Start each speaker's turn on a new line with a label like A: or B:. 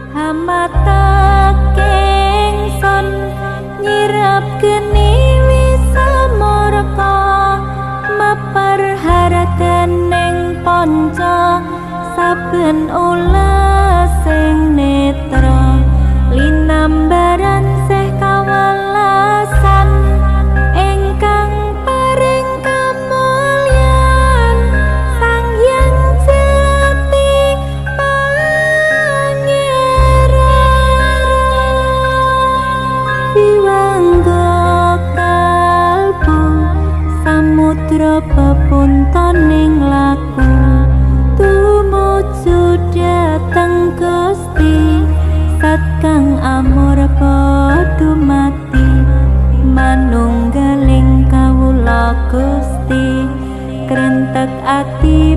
A: Hamata kengson nyirap geni wisamorka maper harateneng ponco saben ulah sing netra linambaran seh kawelasan ingkang paring kamulyan Sang Hyang Jati Pangeran Biwangga kalbu samudra pepuntaning laku tumuju dhateng Gusti sat kang amor padha mati manunggaling kawula Gusti krentek ati